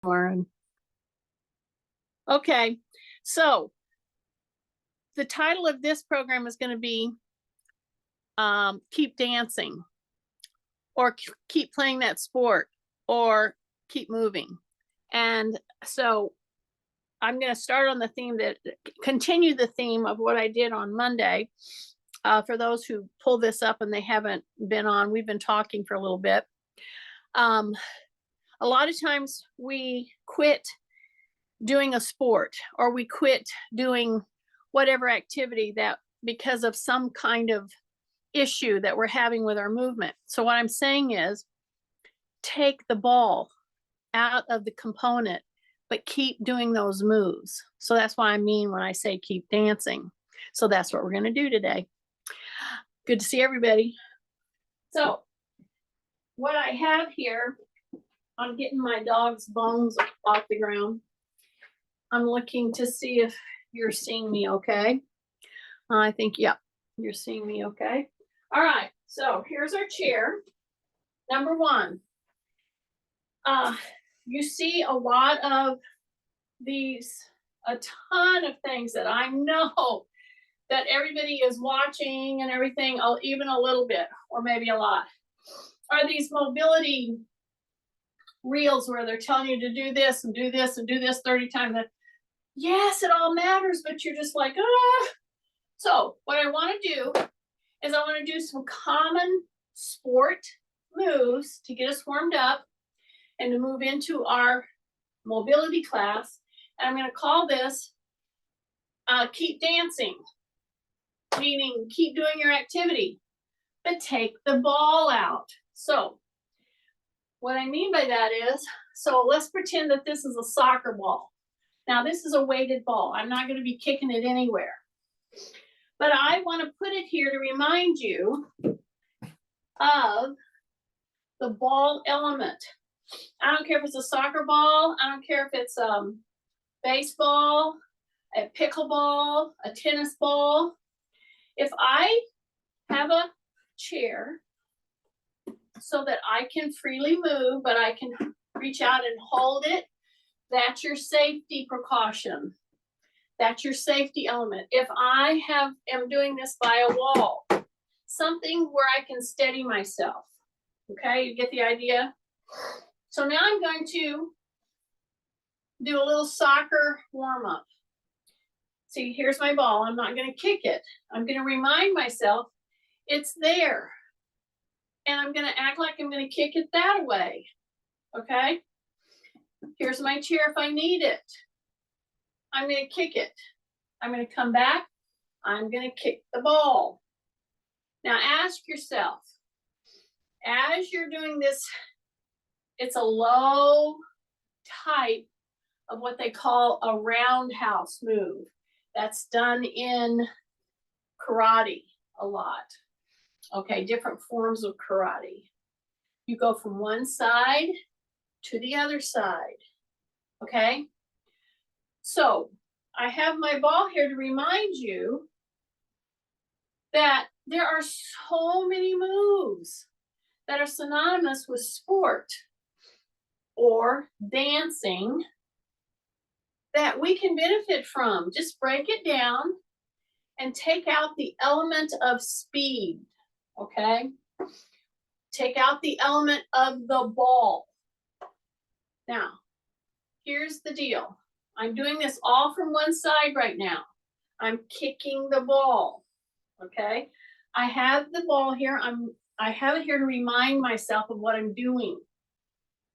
Lauren. Okay, so the title of this program is going to be Keep Dancing, or Keep Playing That Sport, or Keep Moving. And so I'm going to start on the theme that continue the theme of what I did on Monday. For those who pull this up and they haven't been on, we've been talking for a little bit. A lot of times we quit doing a sport, or we quit doing whatever activity that because of some kind of issue that we're having with our movement. So what I'm saying is take the ball out of the component, but keep doing those moves. So that's what I mean when I say keep dancing. So that's what we're going to do today. Good to see everybody. So what I have here, I'm getting my dog's bones off the ground. I'm looking to see if you're seeing me okay. I think, yeah, you're seeing me okay. All right, so here's our chair. Number one, you see a lot of these, a ton of things that I know that everybody is watching and everything, even a little bit, or maybe a lot, are these mobility reels where they're telling you to do this and do this and do this 30 times. Yes, it all matters, but you're just like, ah. So what I want to do is I want to do some common sport moves to get us warmed up and to move into our mobility class. And I'm going to call this Keep Dancing, meaning keep doing your activity, but take the ball out. So what I mean by that is, so let's pretend that this is a soccer ball. Now this is a weighted ball. I'm not going to be kicking it anywhere. But I want to put it here to remind you of the ball element. I don't care if it's a soccer ball. I don't care if it's baseball, a pickleball, a tennis ball. If I have a chair so that I can freely move, but I can reach out and hold it, that's your safety precaution. That's your safety element. If I am doing this by a wall, something where I can steady myself. Okay, you get the idea? So now I'm going to do a little soccer warm-up. See, here's my ball. I'm not going to kick it. I'm going to remind myself it's there. And I'm going to act like I'm going to kick it that way. Okay? Here's my chair if I need it. I'm going to kick it. I'm going to come back. I'm going to kick the ball. Now ask yourself, as you're doing this, it's a low type of what they call a roundhouse move. That's done in karate a lot. Okay, different forms of karate. You go from one side to the other side. Okay? So I have my ball here to remind you that there are so many moves that are synonymous with sport or dancing that we can benefit from. Just break it down and take out the element of speed, okay? Take out the element of the ball. Now, here's the deal. I'm doing this all from one side right now. I'm kicking the ball, okay? I have the ball here. I have it here to remind myself of what I'm doing,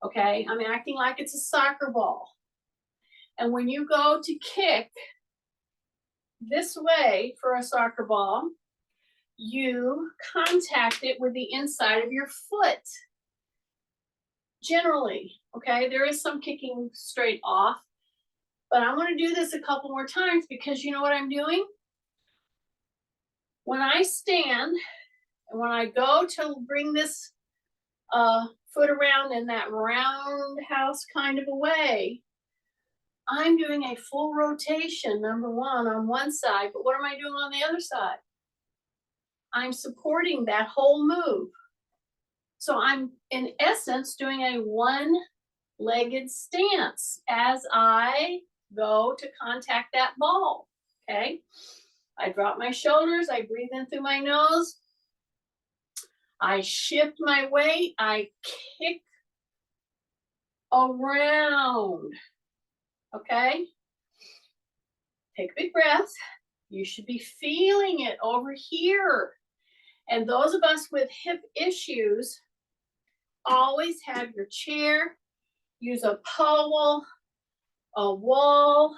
okay? I'm acting like it's a soccer ball. And when you go to kick this way for a soccer ball, you contact it with the inside of your foot. Generally, okay? There is some kicking straight off, but I'm going to do this a couple more times because you know what I'm doing? When I stand and when I go to bring this foot around in that roundhouse kind of a way, I'm doing a full rotation, number one, on one side, but what am I doing on the other side? I'm supporting that whole move. So I'm, in essence, doing a one legged stance as I go to contact that ball, okay? I drop my shoulders, I breathe in through my nose, I shift my weight, I kick around, okay? Take a big breath. You should be feeling it over here. And those of us with hip issues, always have your chair, use a pole, a wall,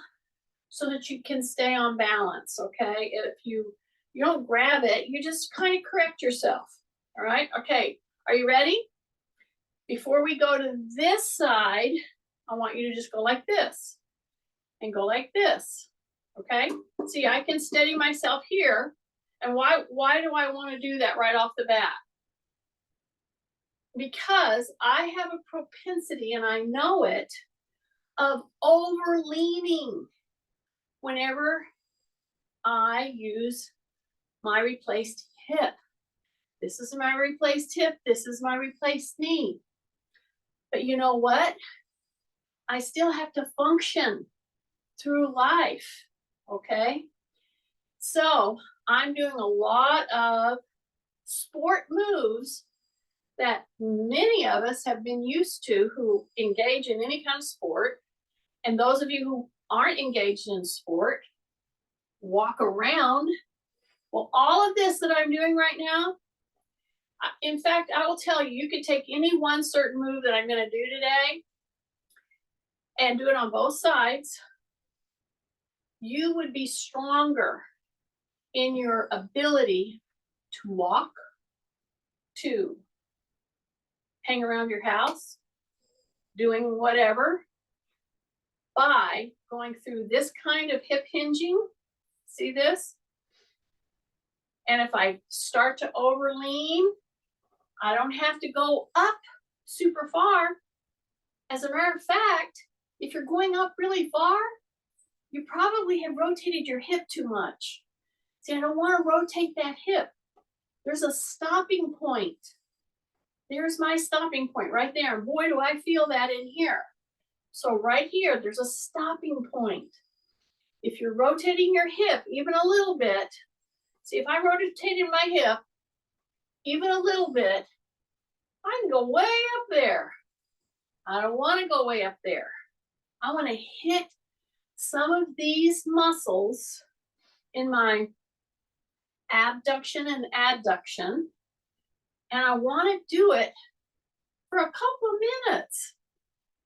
so that you can stay on balance, okay? If you don't grab it, you just kind of correct yourself, all right? Okay, are you ready? Before we go to this side, I want you to just go like this and go like this, okay? See, I can steady myself here. And why do I want to do that right off the bat? Because I have a propensity, and I know it, of over leaning whenever I use my replaced hip. This is my replaced hip. This is my replaced knee. But you know what? I still have to function through life, okay? So I'm doing a lot of sport moves that many of us have been used to who engage in any kind of sport. And those of you who aren't engaged in sport, walk around. Well, all of this that I'm doing right now, in fact, I will tell you, you could take any one certain move that I'm going to do today and do it on both sides. You would be stronger in your ability to walk, to hang around your house, doing whatever, by going through this kind of hip hinging. See this? And if I start to overlean, I don't have to go up super far. As a matter of fact, if you're going up really far, you probably have rotated your hip too much. See, I don't want to rotate that hip. There's a stopping point. There's my stopping point right there. And boy, do I feel that in here. So right here, there's a stopping point. If you're rotating your hip even a little bit, see, if I rotated my hip even a little bit, I can go way up there. I don't want to go way up there. I want to hit some of these muscles in my abduction and adduction, and I want to do it for a couple of minutes.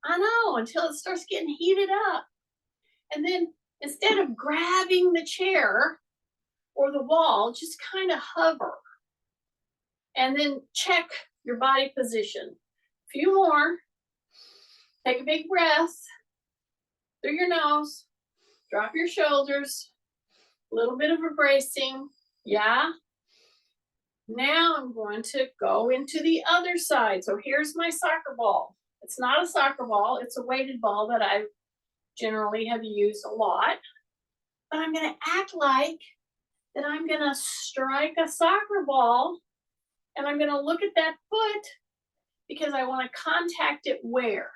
I know, until it starts getting heated up. And then instead of grabbing the chair or the wall, just kind of hover. And then check your body position. A few more. Take a big breath through your nose. Drop your shoulders. A little bit of a bracing. Yeah. Now I'm going to go into the other side. So here's my soccer ball. It's not a soccer ball. It's a weighted ball that I generally have used a lot. But I'm going to act like that I'm going to strike a soccer ball, and I'm going to look at that foot because I want to contact it where?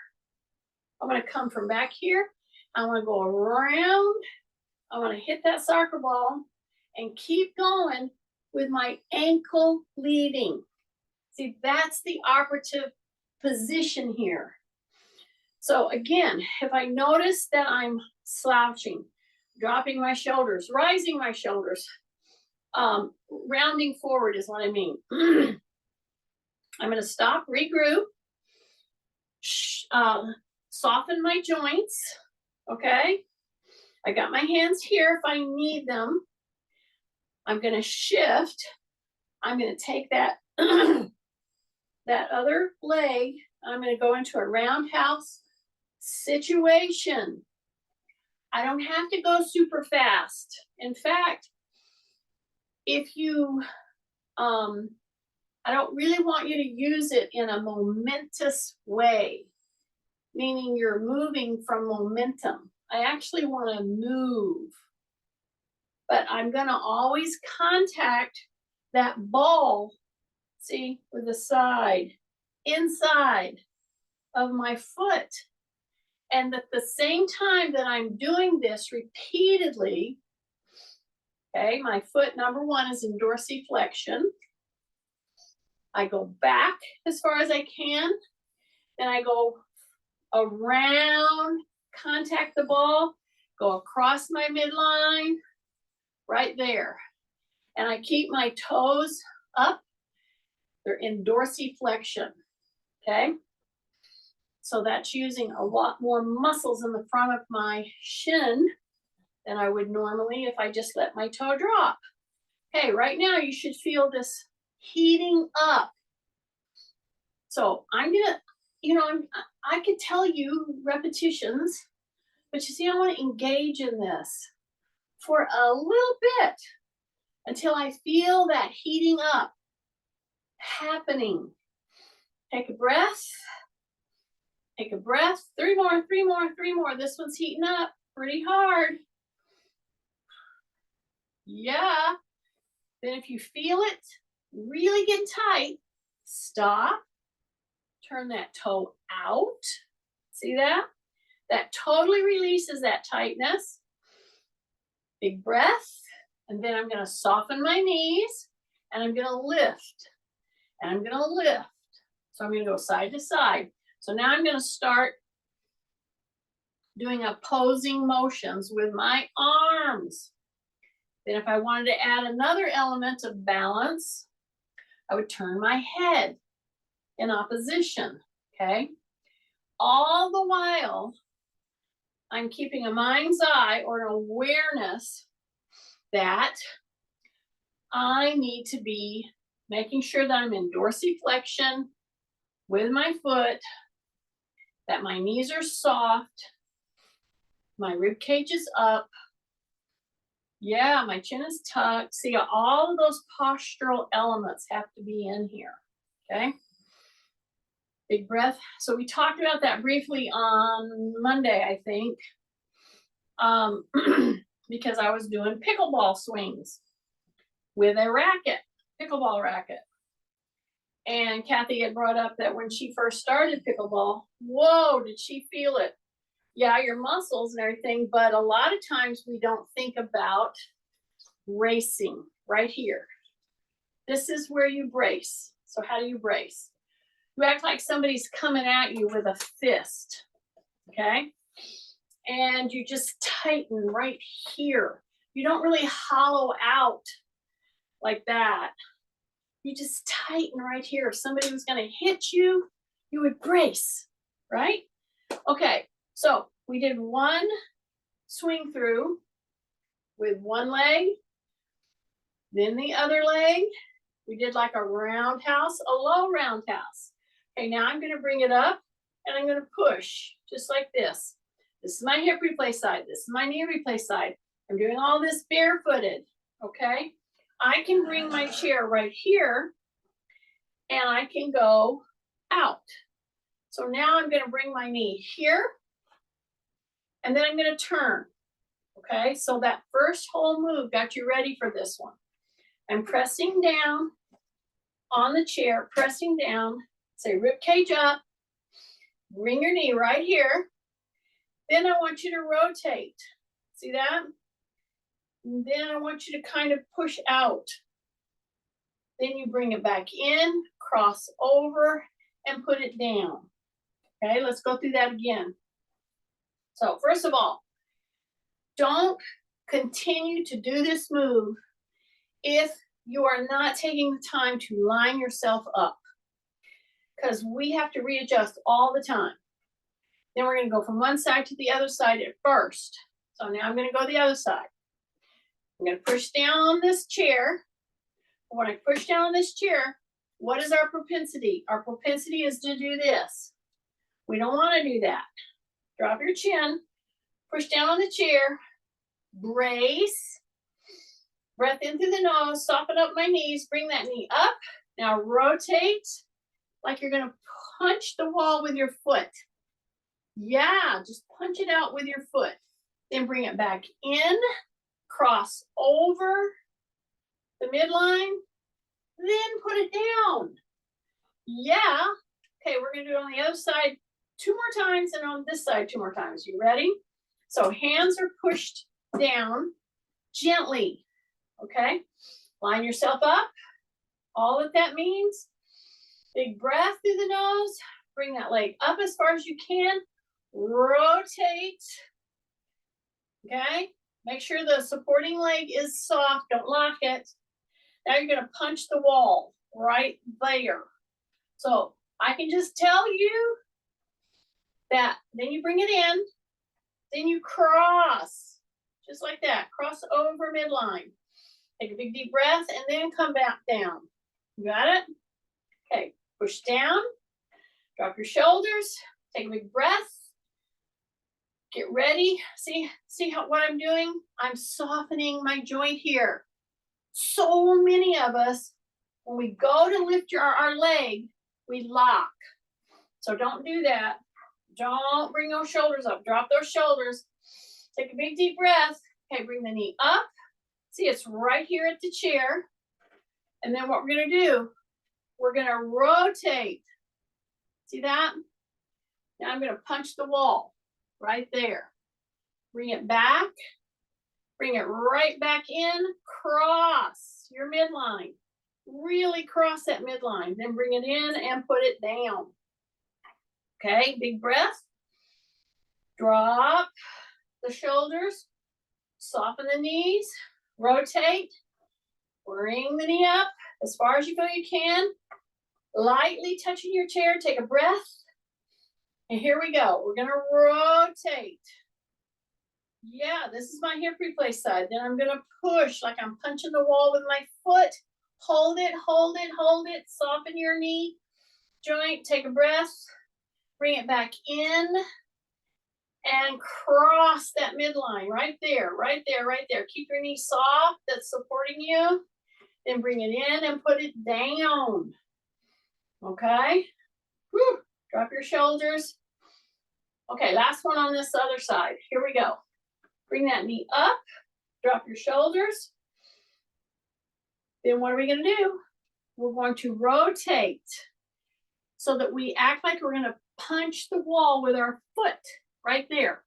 I'm going to come from back here. I want to go around. I want to hit that soccer ball and keep going with my ankle leading. See, that's the operative position here. So again, if I notice that I'm slouching, dropping my shoulders, rising my shoulders, rounding forward is what I mean. I'm going to stop, regroup, soften my joints, okay? I got my hands here if I need them. I'm going to shift. I'm going to take that, that other leg. I'm going to go into a roundhouse situation. I don't have to go super fast. In fact, if you, I don't really want you to use it in a momentous way, meaning you're moving from momentum. I actually want to move, but I'm going to always contact that ball, see, with the side, inside of my foot. And at the same time that I'm doing this repeatedly, okay, my foot number one is in dorsiflexion. I go back as far as I can, then I go around, contact the ball, go across my midline, right there. And I keep my toes up. They're in dorsiflexion, okay? So that's using a lot more muscles in the front of my shin than I would normally if I just let my toe drop. Okay, right now you should feel this heating up. So I'm gonna, I could tell you repetitions, but you see, I want to engage in this for a little bit until I feel that heating up happening. Take a breath. Take a breath. 3 more, 3 more, 3 more. This one's heating up pretty hard. Yeah. Then if you feel it really getting tight, stop. Turn that toe out. See that? That totally releases that tightness. Big breath. And then I'm going to soften my knees and I'm going to lift. And I'm going to lift. So I'm going to go side to side. So now I'm going to start doing opposing motions with my arms. Then if I wanted to add another element of balance, I would turn my head in opposition, okay? All the while, I'm keeping a mind's eye or an awareness that I need to be making sure that I'm in dorsiflexion with my foot, that my knees are soft, my rib cage is up. Yeah, my chin is tucked. See, all of those postural elements have to be in here, okay? Big breath. So we talked about that briefly on Monday, I think, because I was doing pickleball swings with a racket, pickleball racket. And Kathy had brought up that when she first started pickleball, whoa, did she feel it? Yeah, your muscles and everything, but a lot of times we don't think about bracing right here. This is where you brace. So how do you brace? You act like somebody's coming at you with a fist, okay? And you just tighten right here. You don't really hollow out like that. You just tighten right here. If somebody was going to hit you, you would brace, right? Okay, so we did one swing through with one leg, then the other leg. We did like a roundhouse, a low roundhouse. Okay, now I'm going to bring it up and I'm going to push just like this. This is my hip replace side. This is my knee replace side. I'm doing all this barefooted, okay? I can bring my chair right here and I can go out. So now I'm going to bring my knee here and then I'm going to turn, okay? So that first whole move got you ready for this one. I'm pressing down on the chair, pressing down, say rib cage up, bring your knee right here. Then I want you to rotate. See that? And then I want you to kind of push out. Then you bring it back in, cross over, and put it down. Okay, let's go through that again. So first of all, don't continue to do this move if you are not taking the time to line yourself up, because we have to readjust all the time. Then we're going to go from one side to the other side at first. So now I'm going to go the other side. I'm going to push down on this chair. When I push down on this chair, what is our propensity? Our propensity is to do this. We don't want to do that. Drop your chin, push down on the chair, brace, breath in through the nose, soften up my knees, bring that knee up. Now rotate like you're going to punch the wall with your foot. Yeah, just punch it out with your foot. Then bring it back in, cross over the midline, then put it down. Yeah. Okay, we're going to do it on the other side 2 more times, and on this side 2 more times. You ready? So hands are pushed down gently, okay? Line yourself up. All that means, big breath through the nose. Bring that leg up as far as you can. Rotate, okay? Make sure the supporting leg is soft. Don't lock it. Now you're gonna punch the wall right there. So I can just tell you that, then you bring it in, then you cross, just like that, cross over midline. Take a big deep breath and then come back down. You got it? Okay, push down, drop your shoulders, take a big breath, get ready. See what I'm doing? I'm softening my joint here. So many of us, when we go to lift our leg, we lock. So don't do that. Don't bring those shoulders up. Drop those shoulders. Take a big deep breath. Okay, bring the knee up. See, it's right here at the chair. And then what we're gonna do, we're gonna rotate. See that? Now I'm gonna punch the wall right there. Bring it back. Bring it right back in. Cross your midline. Really cross that midline. Then bring it in and put it down. Okay, big breath. Drop the shoulders. Soften the knees. Rotate. Bring the knee up as far as you can. Lightly touching your chair. Take a breath. And here we go. We're going to rotate. Yeah, this is my hip replace side. Then I'm going to push like I'm punching the wall with my foot. Hold it, hold it, hold it. Soften your knee joint. Take a breath. Bring it back in. And cross that midline right there, right there, right there. Keep your knee soft. That's supporting you. Then bring it in and put it down. Okay? Whew. Drop your shoulders. Okay, last one on this other side. Here we go. Bring that knee up. Drop your shoulders. Then what are we going to do? We're going to rotate so that we act like we're going to punch the wall with our foot right there.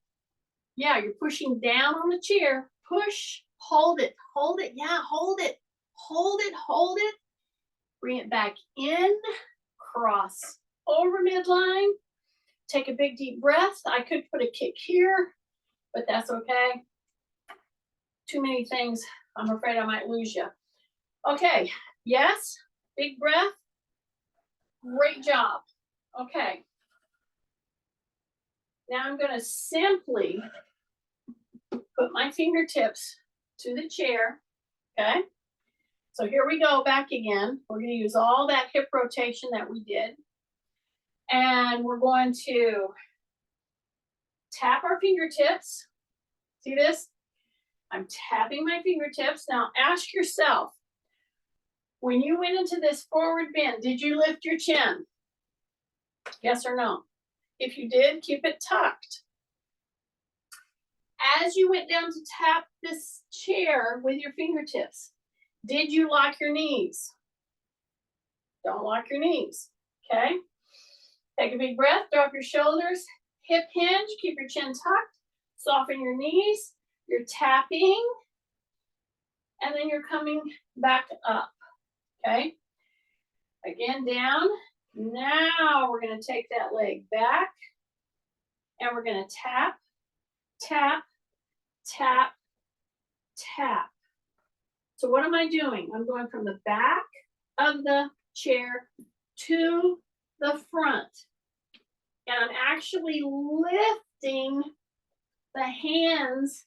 Yeah, you're pushing down on the chair. Push, hold it, hold it. Yeah, hold it, hold it, hold it. Bring it back in. Cross over midline. Take a big deep breath. I could put a kick here, but that's okay. Too many things. I'm afraid I might lose you. Okay, yes, big breath. Great job. Okay. Now I'm going to simply put my fingertips to the chair. Okay. So here we go back again. We're going to use all that hip rotation that we did. And we're going to tap our fingertips. See this? I'm tapping my fingertips. Now ask yourself, when you went into this forward bend, did you lift your chin? Yes or no? If you did, keep it tucked. As you went down to tap this chair with your fingertips, did you lock your knees? Don't lock your knees, okay? Take a big breath, drop your shoulders, hip hinge, keep your chin tucked, soften your knees, you're tapping, and then you're coming back up, okay? Again, down. Now we're gonna take that leg back, and we're gonna tap, tap, tap, tap. So what am I doing? I'm going from the back of the chair to the front. And I'm actually lifting the hands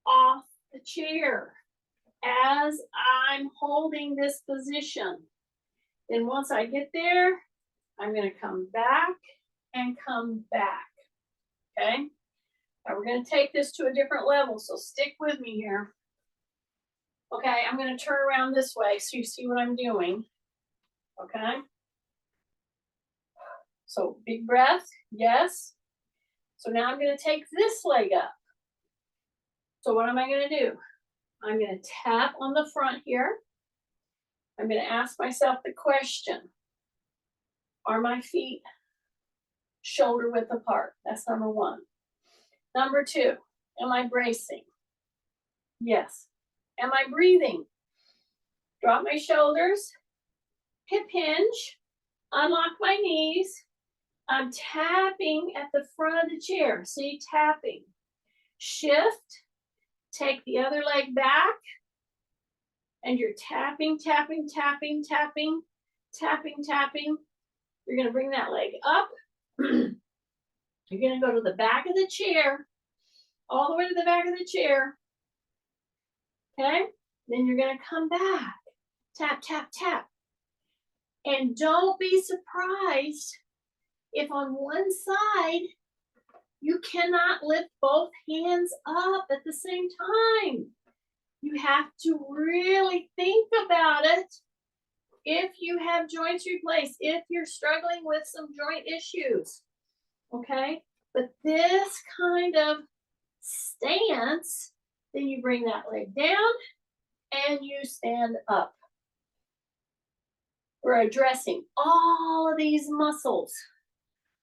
off the chair as I'm holding this position. Then once I get there, I'm going to come back and come back. Okay? Now we're going to take this to a different level, so stick with me here. Okay, I'm going to turn around this way so you see what I'm doing. Okay? So big breath, yes. So now I'm going to take this leg up. So what am I going to do? I'm going to tap on the front here. I'm going to ask myself the question, are my feet shoulder width apart. That's number one. Number two, am I bracing? Yes. Am I breathing? Drop my shoulders, hip hinge, unlock my knees. I'm tapping at the front of the chair. See, tapping. Shift, take the other leg back, and you're tapping, tapping, tapping, tapping, tapping, tapping. You're gonna bring that leg up. You're gonna go to the back of the chair, all the way to the back of the chair. Okay? Then you're gonna come back. Tap, tap, tap. And don't be surprised if on one side you cannot lift both hands up at the same time. You have to really think about it if you have joints replaced, if you're struggling with some joint issues, okay? But this kind of stance, then you bring that leg down and you stand up. We're addressing all of these muscles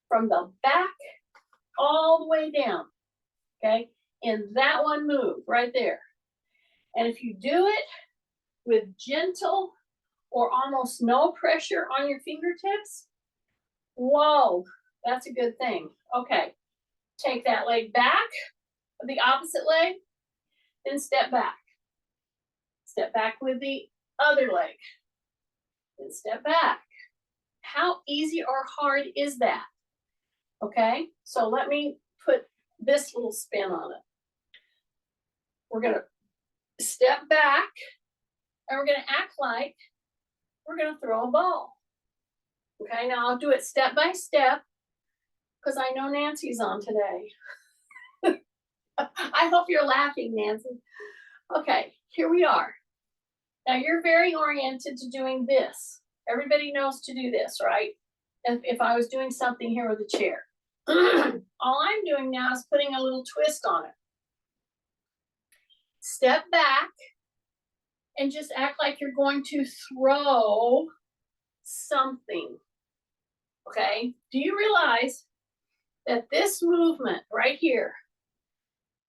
from the back all the way down, okay? In that one move right there. And if you do it with gentle or almost no pressure on your fingertips, whoa, that's a good thing. Okay, take that leg back, the opposite leg, then step back. Step back with the other leg, then step back. How easy or hard is that? Okay, so let me put this little spin on it. We're gonna step back and we're gonna act like we're gonna throw a ball. Okay, now I'll do it step by step because I know Nancy's on today. I hope you're laughing, Nancy. Okay, here we are. Now you're very oriented to doing this. Everybody knows to do this, right? If I was doing something here with a chair. All I'm doing now is putting a little twist on it. Step back and just act like you're going to throw something. Okay? Do you realize that this movement right here,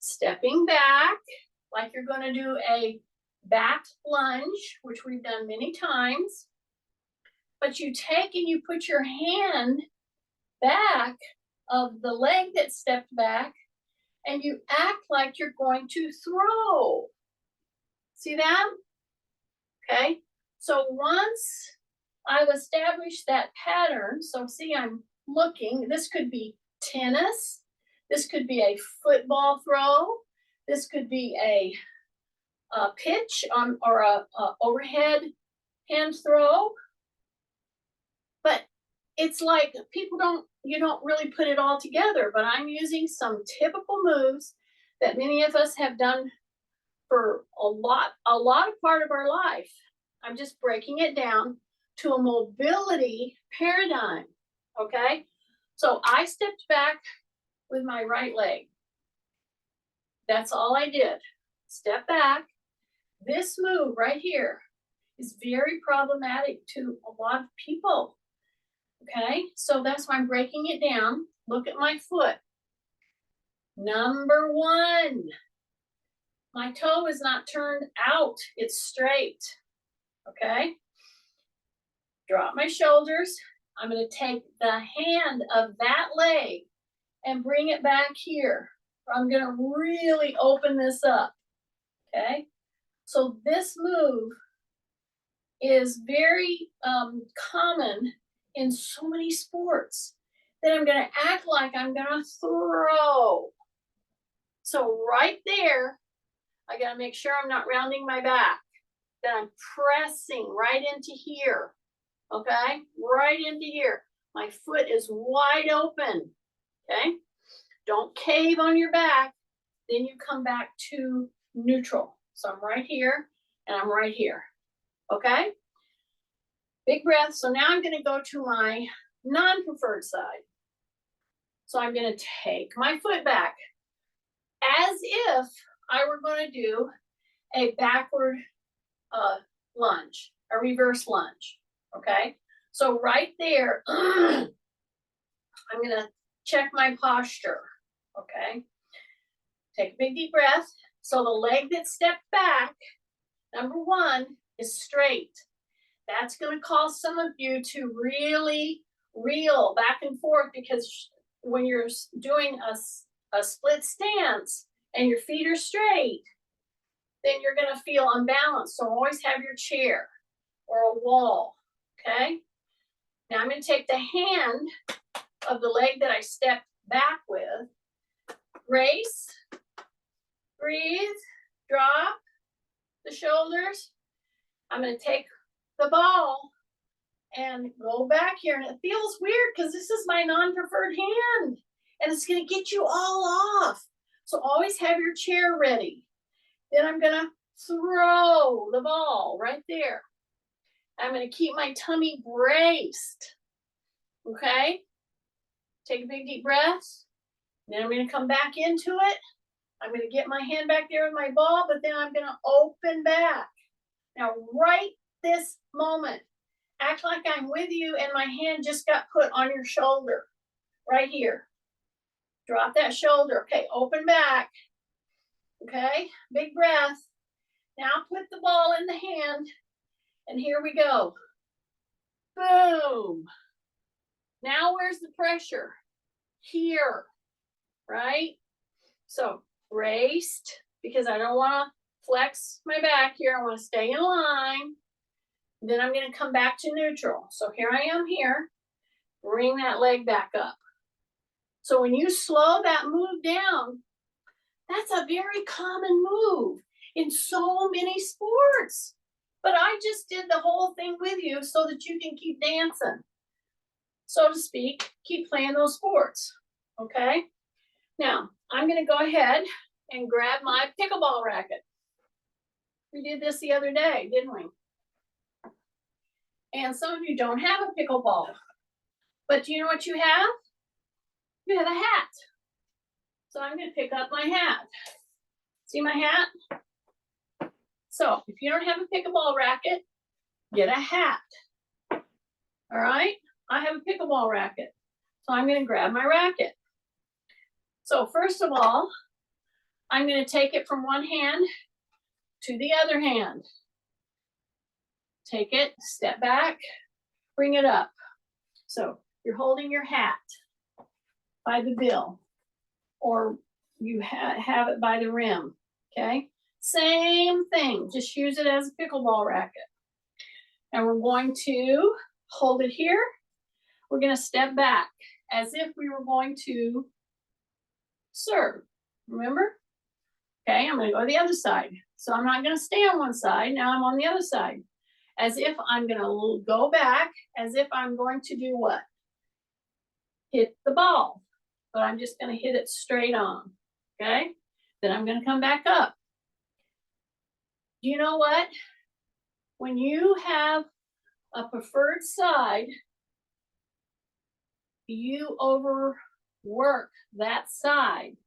stepping back like you're going to do a back lunge, which we've done many times, but you take and you put your hand back of the leg that stepped back and you act like you're going to throw. See that? Okay, so once I've established that pattern, so see, I'm looking, this could be tennis, this could be a football throw, this could be a pitch on or a overhead hand throw, but it's like you don't really put it all together, but I'm using some typical moves that many of us have done for a lot of part of our life. I'm just breaking it down to a mobility paradigm, okay? So I stepped back with my right leg. That's all I did. Step back. This move right here is very problematic to a lot of people, okay? So that's why I'm breaking it down. Look at my foot. Number one, my toe is not turned out, it's straight, okay? Drop my shoulders. I'm going to take the hand of that leg and bring it back here. I'm going to really open this up, okay? So this move is very common in so many sports that I'm going to act like I'm going to throw. So right there, I got to make sure I'm not rounding my back, that I'm pressing right into here, okay? Right into here. My foot is wide open, okay? Don't cave on your back. Then you come back to neutral. So I'm right here and I'm right here, okay? Big breath. So now I'm going to go to my non-preferred side. So I'm going to take my foot back as if I were going to do a backward lunge, a reverse lunge, okay? So right there, I'm going to check my posture, okay? Take a big deep breath. So the leg that stepped back, number one, is straight. That's going to cause some of you to really reel back and forth, because when you're doing a split stance and your feet are straight, then you're going to feel unbalanced. So always have your chair or a wall, okay? Now I'm going to take the hand of the leg that I stepped back with, brace, breathe, drop the shoulders. I'm going to take the ball and go back here. And it feels weird because this is my non-preferred hand and it's going to get you all off. So always have your chair ready. Then I'm going to throw the ball right there. I'm going to keep my tummy braced. Okay? Take a big deep breath. Then I'm going to come back into it. I'm going to get my hand back there with my ball, but then I'm going to open back. Now, right this moment, act like I'm with you and my hand just got put on your shoulder. Right here. Drop that shoulder. Okay, open back. Okay, big breath. Now put the ball in the hand, and here we go. Boom. Now where's the pressure? Here, right? So braced, because I don't want to flex my back here. I want to stay in line. Then I'm going to come back to neutral. So here I am here. Bring that leg back up. So when you slow that move down, that's a very common move in so many sports. But I just did the whole thing with you so that you can keep dancing, so to speak, keep playing those sports, okay? Now, I'm going to go ahead and grab my pickleball racket. We did this the other day, didn't we? And some of you don't have a pickleball. But do you know what you have? You have a hat. So I'm going to pick up my hat. See my hat? So if you don't have a pickleball racket, get a hat. All right? I have a pickleball racket. So I'm going to grab my racket. So first of all, I'm going to take it from one hand to the other hand. Take it, step back, bring it up. So you're holding your hat by the bill, or you have it by the rim, okay? Same thing, just use it as a pickleball racket. And we're going to hold it here. We're going to step back as if we were going to serve, remember? Okay, I'm going to go to the other side. So I'm not going to stay on one side, now I'm on the other side. As if I'm going to go back, as if I'm going to do what? Hit the ball. But I'm just going to hit it straight on, okay? Then I'm going to come back up. You know what? When you have a preferred side, you overwork that side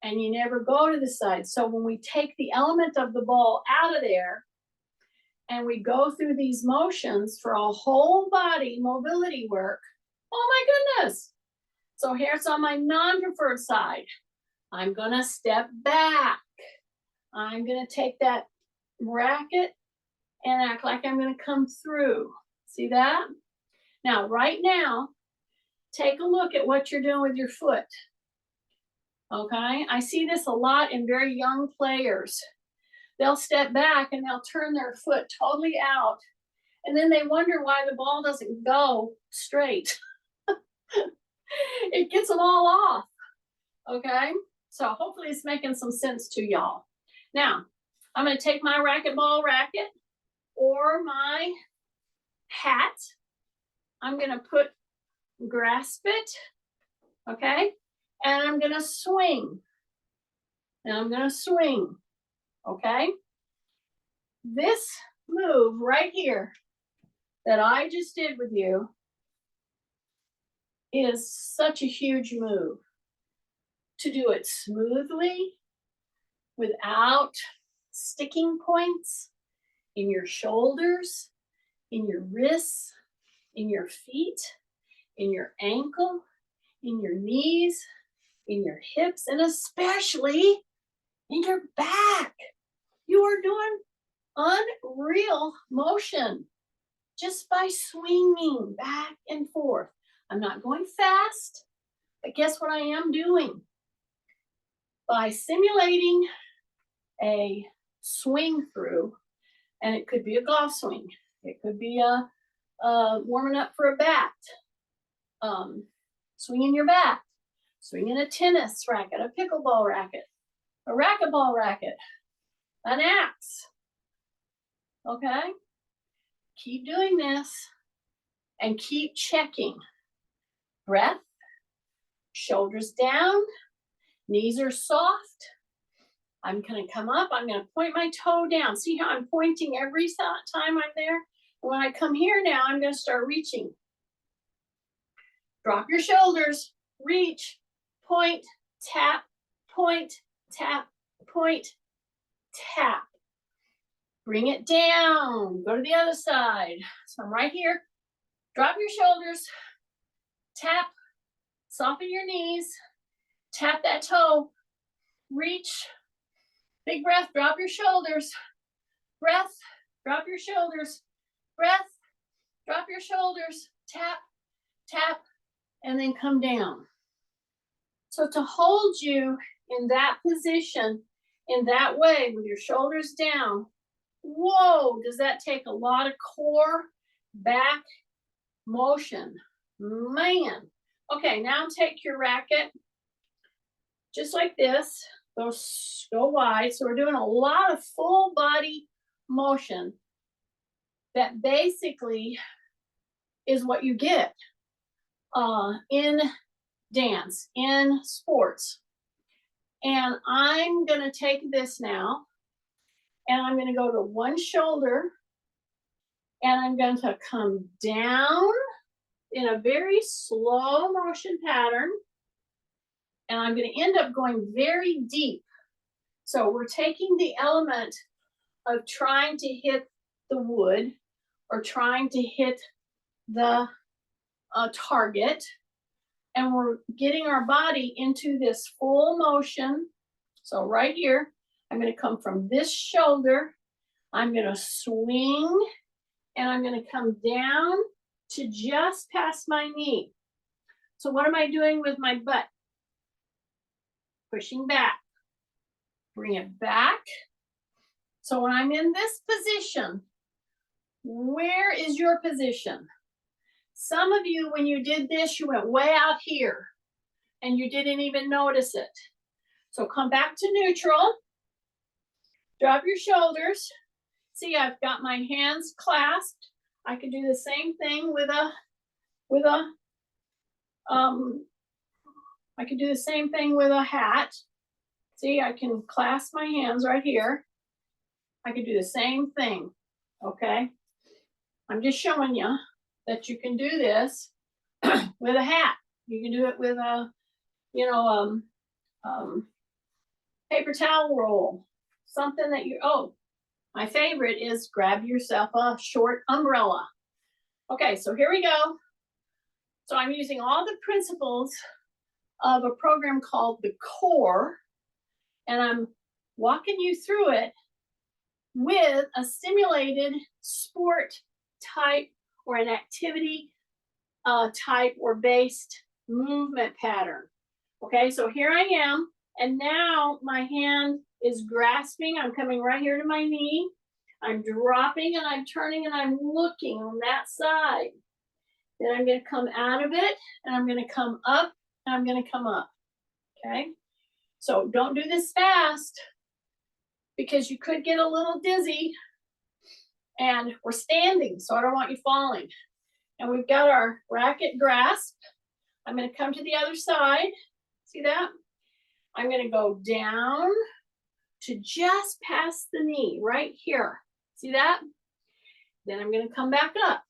and you never go to the side. So when we take the element of the ball out of there and we go through these motions for a whole body mobility work, oh my goodness. So here's on my non-preferred side. I'm going to step back. I'm going to take that racket and act like I'm going to come through. See that? Now, right now, take a look at what you're doing with your foot. Okay? I see this a lot in very young players. They'll step back and they'll turn their foot totally out. And then they wonder why the ball doesn't go straight. It gets them all off. Okay? So hopefully it's making some sense to y'all. Now, I'm going to take my racquetball racket or my hat. I'm going to grasp it, okay? And I'm going to swing. And I'm going to swing, okay? This move right here that I just did with you is such a huge move. To do it smoothly, without sticking points in your shoulders, in your wrists, in your feet, in your ankle, in your knees, in your hips, and especially in your back. You are doing unreal motion just by swinging back and forth. I'm not going fast, but guess what I am doing? By simulating a swing through, and it could be a golf swing, it could be a warming up for a bat, swinging your bat, swinging a tennis racket, a pickleball racket, a racquetball racket, an axe. Okay? Keep doing this and keep checking. Breath, shoulders down, knees are soft. I'm going to come up, I'm going to point my toe down. See how I'm pointing every time I'm there? When I come here now, I'm going to start reaching. Drop your shoulders, reach, point, tap, point, tap, point, tap. Bring it down, go to the other side. So I'm right here. Drop your shoulders, tap, soften your knees, tap that toe, reach, big breath, drop your shoulders, breath, drop your shoulders, breath, drop your shoulders, tap, tap, and then come down. So to hold you in that position, in that way, with your shoulders down, whoa, does that take a lot of core, back motion? Man. Okay, now take your racket, just like this, go wide. So we're doing a lot of full body motion that basically is what you get in dance, in sports. And I'm gonna take this now, and I'm gonna go to one shoulder, and I'm going to come down in a very slow motion pattern, and I'm going to end up going very deep. So we're taking the element of trying to hit the wood or trying to hit the target, and we're getting our body into this full motion. So right here, I'm going to come from this shoulder, I'm going to swing, and I'm going to come down to just past my knee. So what am I doing with my butt? Pushing back. Bring it back. So when I'm in this position, where is your position? Some of you, when you did this, you went way out here and you didn't even notice it. So come back to neutral. Drop your shoulders. See, I've got my hands clasped. I can do the same thing with a I can do the same thing with a hat. See, I can clasp my hands right here. I can do the same thing, okay? I'm just showing you that you can do this with a hat. You can do it with a, paper towel roll, something that you, my favorite is grab yourself a short umbrella. Okay, so here we go. So I'm using all the principles of a program called the Core, and I'm walking you through it with a simulated sport type or an activity type or based movement pattern. Okay, so here I am, and now my hand is grasping. I'm coming right here to my knee. I'm dropping and I'm turning and I'm looking on that side. Then I'm going to come out of it and I'm going to come up and I'm going to come up. Okay, so don't do this fast because you could get a little dizzy, and we're standing, so I don't want you falling. And we've got our racket grasp. I'm going to come to the other side. See that? I'm going to go down to just past the knee right here. See that? Then I'm going to come back up.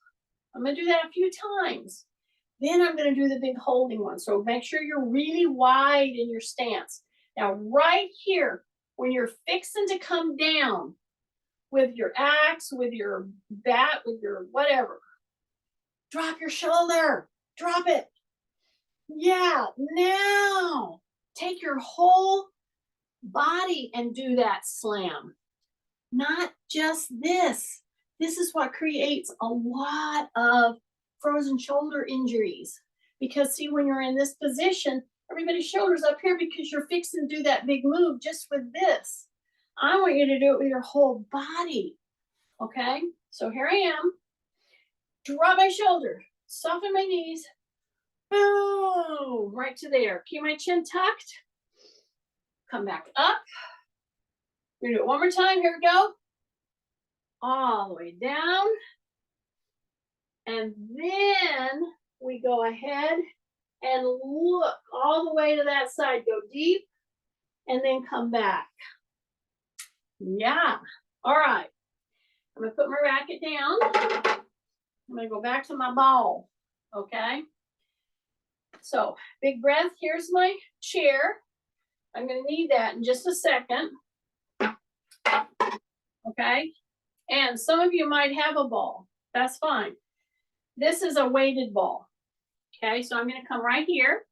I'm going to do that a few times. Then I'm going to do the big holding one. So make sure you're really wide in your stance. Now, right here, when you're fixing to come down with your axe, with your bat, with your whatever, drop your shoulder. Drop it. Yeah, now take your whole body and do that slam. Not just this. This is what creates a lot of frozen shoulder injuries. Because see, when you're in this position, everybody's shoulders up here because you're fixing to do that big move just with this. I want you to do it with your whole body. Okay? So here I am. Drop my shoulder. Soften my knees. Boom. Right to there. Keep my chin tucked. Come back up. We're gonna do it one more time. Here we go. All the way down. And then we go ahead and look all the way to that side. Go deep and then come back. Yeah. All right. I'm going to put my racket down. I'm going to go back to my ball. Okay. So big breath. Here's my chair. I'm going to need that in just a second. Okay. And some of you might have a ball. That's fine. This is a weighted ball. Okay. So I'm going to come right here.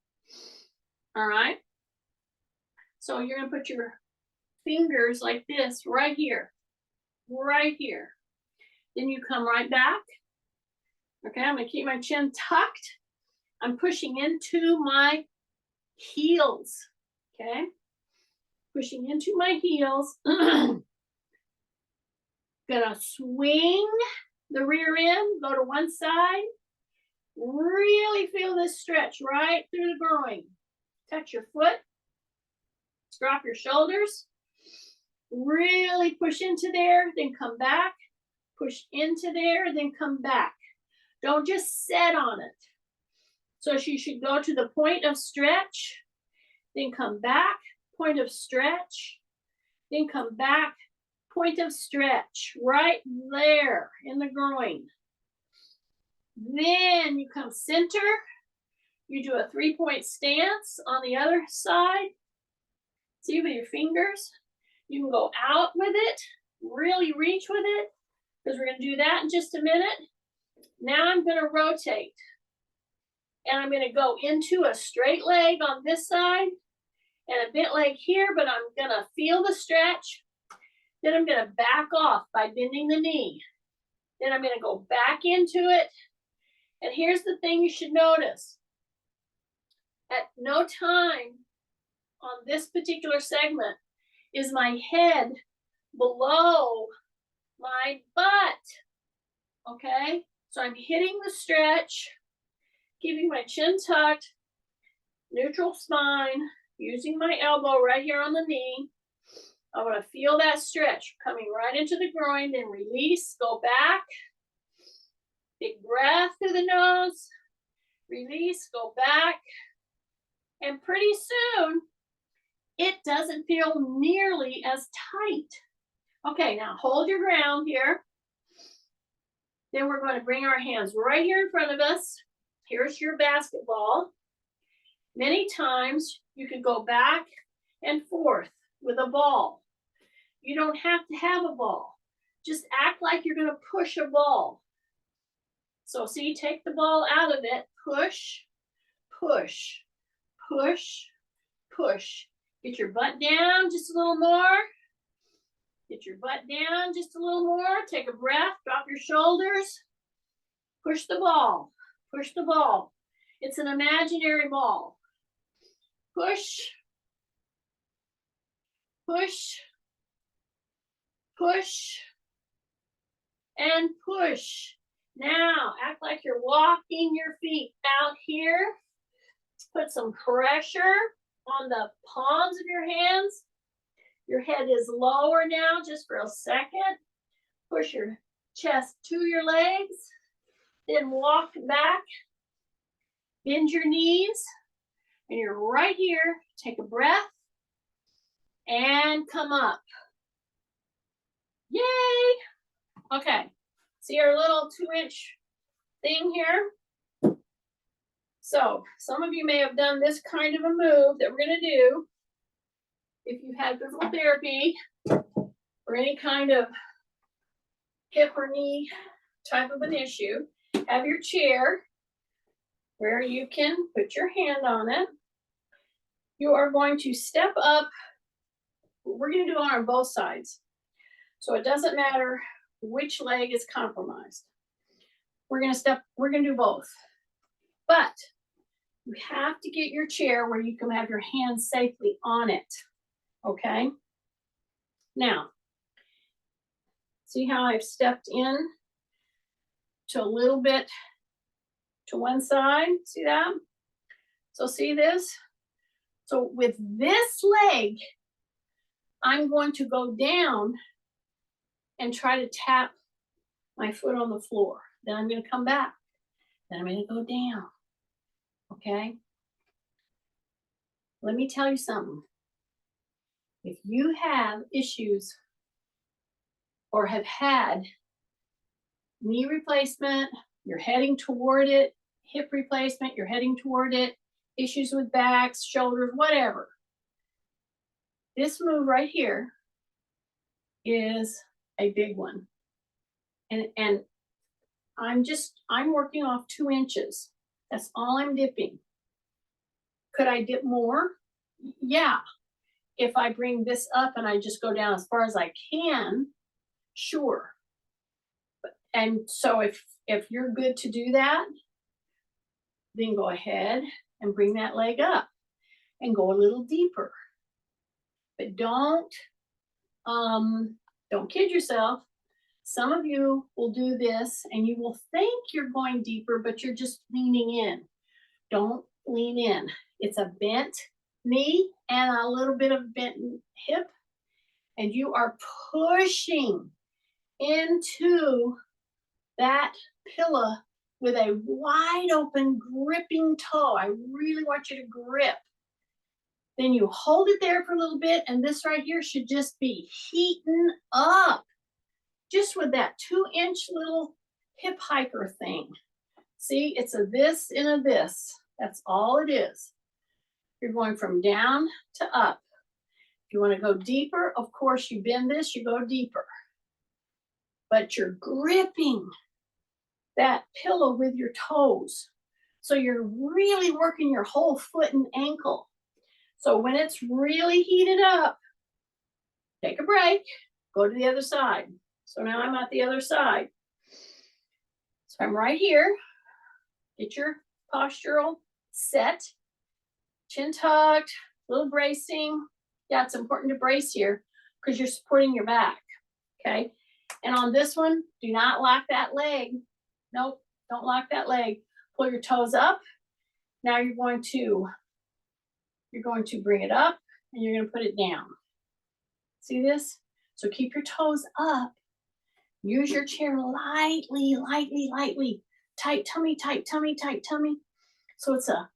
All right. So you're going to put your fingers like this right here. Right here. Then you come right back. Okay. I'm going to keep my chin tucked. I'm pushing into my heels. Okay. Pushing into my heels. Gonna swing the rear end, go to one side. Really feel this stretch right through the groin. Touch your foot. Drop your shoulders. Really push into there, then come back. Push into there, then come back. Don't just set on it. So you should go to the point of stretch, then come back, point of stretch, then come back, point of stretch, right there in the groin. Then you come center, you do a 3-point stance on the other side. See with your fingers, you can go out with it, really reach with it, because we're going to do that in just a minute. Now I'm going to rotate. And I'm going to go into a straight leg on this side and a bent leg here, but I'm going to feel the stretch. Then I'm going to back off by bending the knee. Then I'm going to go back into it. And here's the thing you should notice. At no time on this particular segment is my head below my butt. Okay? So I'm hitting the stretch, keeping my chin tucked, neutral spine, using my elbow right here on the knee. I want to feel that stretch coming right into the groin, then release, go back. Big breath through the nose, release, go back. And pretty soon, it doesn't feel nearly as tight. Okay, now hold your ground here. Then we're going to bring our hands right here in front of us. Here's your basketball. Many times you could go back and forth with a ball. You don't have to have a ball. Just act like you're going to push a ball. So see, take the ball out of it. Push, push, push, push. Get your butt down just a little more. Get your butt down just a little more. Take a breath, drop your shoulders. Push the ball, push the ball. It's an imaginary ball. Push, push, push, and push. Now, act like you're walking your feet out here. Put some pressure on the palms of your hands. Your head is lower now, just for a second. Push your chest to your legs. Then walk back. Bend your knees. And you're right here. Take a breath. And come up. Yay! Okay. See our little 2-inch thing here? So, some of you may have done this kind of a move that we're going to do. If you've had physical therapy or any kind of hip or knee type of an issue, have your chair where you can put your hand on it. You are going to step up. We're going to do it on both sides. So it doesn't matter which leg is compromised. We're going to do both. But you have to get your chair where you can have your hands safely on it. Okay? Now, see how I've stepped in to a little bit to one side? See that? So see this? So with this leg, I'm going to go down and try to tap my foot on the floor. Then I'm going to come back. Then I'm going to go down. Okay? Let me tell you something. If you have issues or have had knee replacement, you're heading toward it, hip replacement, you're heading toward it, issues with backs, shoulders, whatever. This move right here is a big one. And I'm working off 2 inches. That's all I'm dipping. Could I dip more? Yeah. If I bring this up and I just go down as far as I can, sure. And so if you're good to do that, then go ahead and bring that leg up and go a little deeper. But don't kid yourself. Some of you will do this and you will think you're going deeper, but you're just leaning in. Don't lean in. It's a bent knee and a little bit of bent hip, and you are pushing into that pillow with a wide open gripping toe. I really want you to grip. Then you hold it there for a little bit, and this right here should just be heating up. Just with that 2-inch little hip hiker thing. See, it's a this and a this. That's all it is. You're going from down to up. If you want to go deeper, of course, you bend this, you go deeper. But you're gripping that pillow with your toes. So you're really working your whole foot and ankle. So when it's really heated up, take a break, go to the other side. So now I'm at the other side. So I'm right here. Get your postural set, chin tucked, a little bracing. Yeah, it's important to brace here because you're supporting your back, okay? And on this one, do not lock that leg. Nope, don't lock that leg. Pull your toes up. Now you're going to bring it up and you're going to put it down. See this? So keep your toes up. Use your chair lightly, lightly, lightly. Tight tummy, tight tummy, tight tummy. So it's a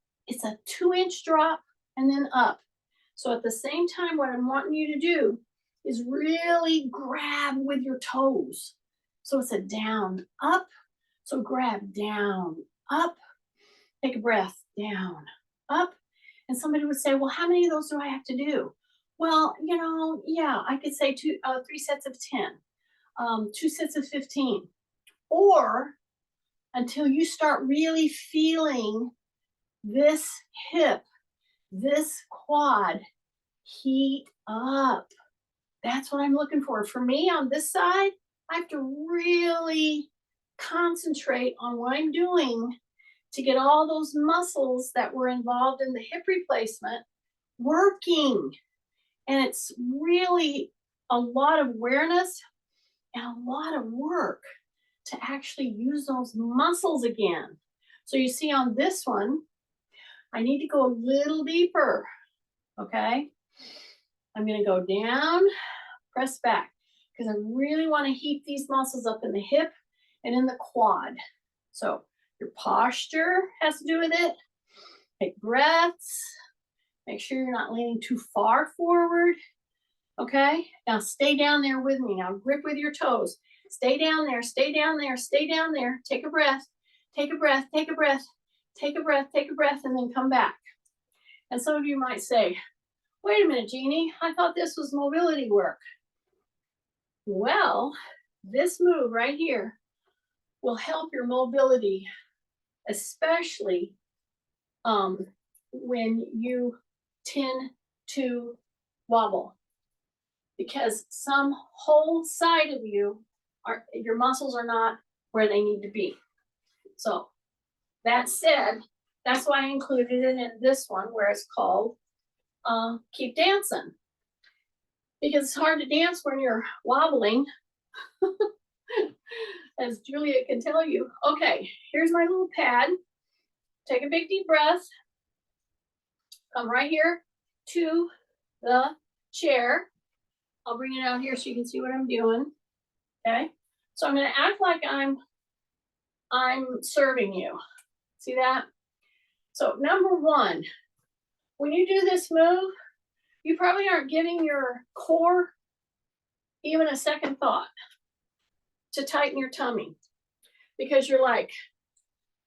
2-inch drop and then up. So at the same time, what I'm wanting you to do is really grab with your toes. So it's a down, up. So grab down, up. Take a breath, down, up. And somebody would say, well, how many of those do I have to do? Well, yeah, I could say 3 sets of 10, 2 sets of 15, or until you start really feeling this hip, this quad heat up. That's what I'm looking for. For me on this side, I have to really concentrate on what I'm doing to get all those muscles that were involved in the hip replacement working. And it's really a lot of awareness and a lot of work to actually use those muscles again. So you see on this one, I need to go a little deeper, okay? I'm gonna go down, press back, because I really wanna heat these muscles up in the hip and in the quad. So your posture has to do with it. Take breaths. Make sure you're not leaning too far forward, okay? Now stay down there with me. Now grip with your toes. Stay down there, stay down there, stay down there. Take a breath, take a breath, take a breath, take a breath, take a breath, and then come back. And some of you might say, wait a minute, Jeannie, I thought this was mobility work. Well, this move right here will help your mobility, especially when you tend to wobble, because some whole side of you your muscles are not where they need to be. So that said, that's why I included it in this one where it's called Keep Dancing, because it's hard to dance when you're wobbling, as Julia can tell you. Okay, here's my little pad. Take a big deep breath. Come right here to the chair. I'll bring it out here so you can see what I'm doing. Okay, so I'm going to act like I'm serving you. See that? So number one, when you do this move, you probably aren't giving your core even a second thought to tighten your tummy, because you're like,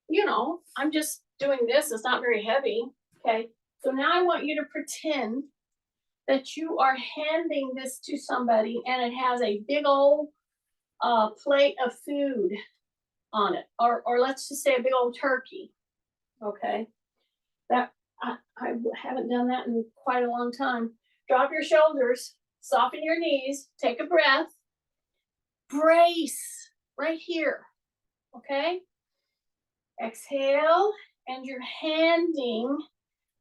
you know, I'm just doing this. It's not very heavy. Okay. So now I want you to pretend that you are handing this to somebody and it has a big old plate of food on it, or let's just say a big old turkey. Okay. That I haven't done that in quite a long time. Drop your shoulders, soften your knees, take a breath, brace right here. Okay. Exhale, and you're handing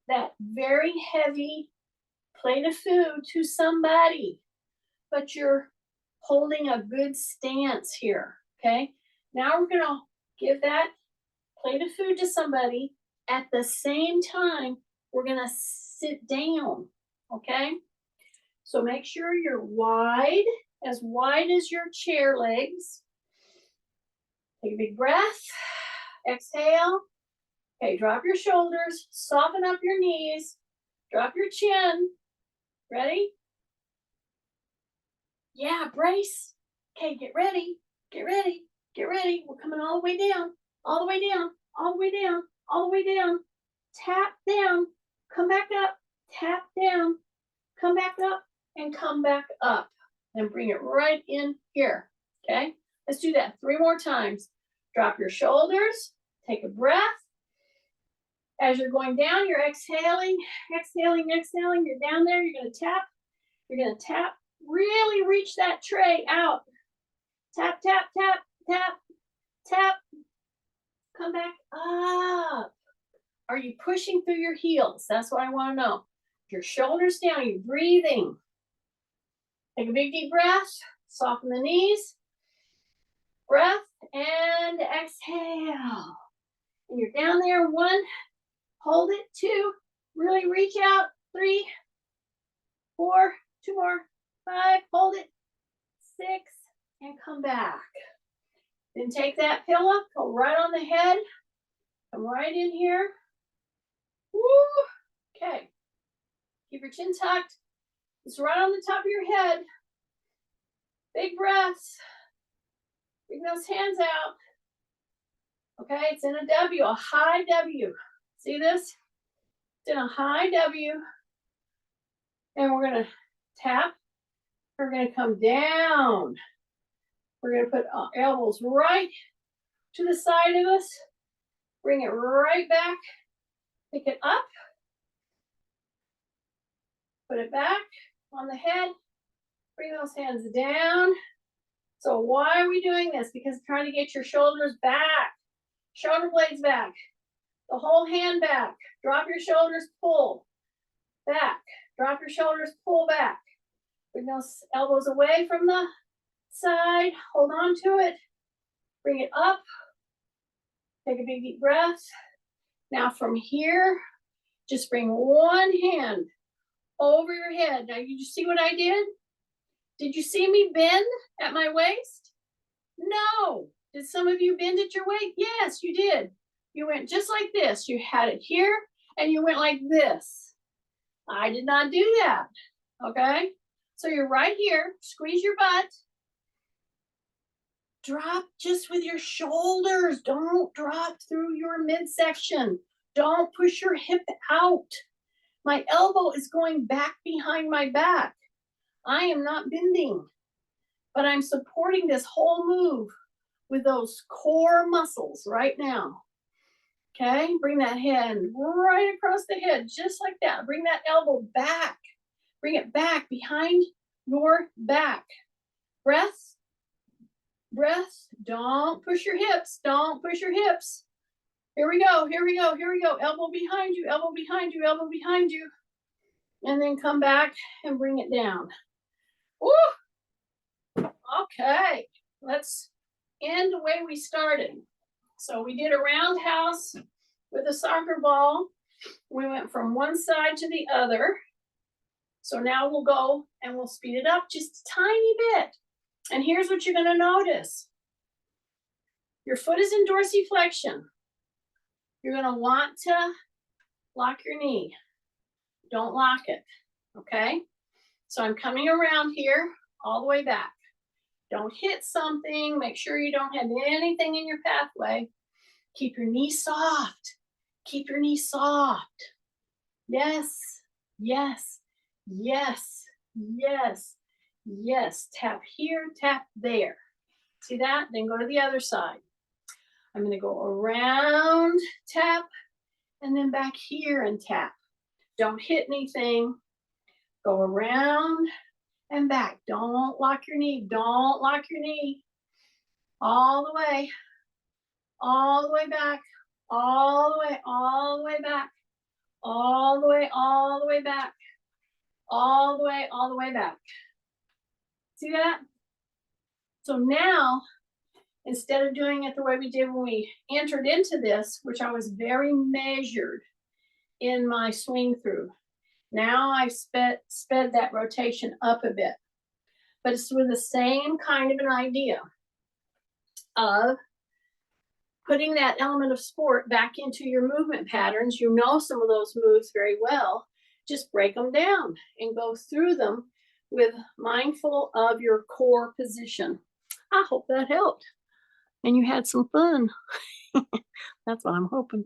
that very heavy plate of food to somebody, but you're holding a good stance here. Okay. Now we're gonna give that plate of food to somebody. At the same time, we're gonna sit down. Okay. So make sure you're wide as your chair legs. Take a big breath. Exhale. Okay, drop your shoulders, soften up your knees, drop your chin. Ready? Yeah, brace. Okay, get ready, get ready, get ready. We're coming all the way down, all the way down, all the way down, all the way down. Tap down, come back up, tap down, come back up, and come back up. And bring it right in here, okay? Let's do that 3 more times. Drop your shoulders, take a breath. As you're going down, you're exhaling, exhaling, exhaling. You're down there, you're gonna tap. You're gonna tap, really reach that tray out. Tap, tap, tap, tap, tap. Come back up. Are you pushing through your heels? That's what I wanna know. Your shoulders down, you're breathing. Take a big deep breath, soften the knees. Breath and exhale. And you're down there, 1, hold it, 2, really reach out, 3, 4, 2 more, 5, hold it, 6, and come back. Then take that pillow, go right on the head, come right in here. Woo! Okay. Keep your chin tucked. It's right on the top of your head. Big breaths. Bring those hands out. Okay, it's in a W, a high W. See this? It's in a high W. And we're gonna tap. We're gonna come down. We're gonna put elbows right to the side of us. Bring it right back. Pick it up. Put it back on the head. Bring those hands down. So why are we doing this? Because trying to get your shoulders back. Shoulder blades back. The whole hand back. Drop your shoulders, pull back. Drop your shoulders, pull back. Bring those elbows away from the side. Hold on to it. Bring it up. Take a big deep breath. Now from here, just bring one hand over your head. Now, you see what I did? Did you see me bend at my waist? No. Did some of you bend at your waist? Yes, you did. You went just like this. You had it here and you went like this. I did not do that. Okay? So you're right here. Squeeze your butt. Drop just with your shoulders. Don't drop through your midsection. Don't push your hip out. My elbow is going back behind my back. I am not bending, but I'm supporting this whole move with those core muscles right now. Okay, bring that hand right across the head, just like that. Bring that elbow back. Bring it back behind your back. Breath, breath. Don't push your hips. Don't push your hips. Here we go, here we go, here we go. Elbow behind you, elbow behind you, elbow behind you. And then come back and bring it down. Woo! Okay, let's end the way we started. So we did a roundhouse with a soccer ball. We went from one side to the other. So now we'll go and we'll speed it up just a tiny bit. And here's what you're going to notice. Your foot is in dorsiflexion. You're going to want to lock your knee. Don't lock it, okay? So I'm coming around here all the way back. Don't hit something. Make sure you don't have anything in your pathway. Keep your knee soft. Keep your knee soft. Yes, yes, yes, yes, yes. Tap here, tap there. See that? Then go to the other side. I'm going to go around, tap, and then back here and tap. Don't hit anything. Go around and back. Don't lock your knee. Don't lock your knee. All the way back, all the way back, all the way back, all the way back. See that? So now, instead of doing it the way we did when we entered into this, which I was very measured in my swing through, now I've sped that rotation up a bit. But it's with the same kind of an idea of putting that element of sport back into your movement patterns. You know some of those moves very well. Just break them down and go through them with mindful of your core position. I hope that helped and you had some fun. That's what I'm hoping.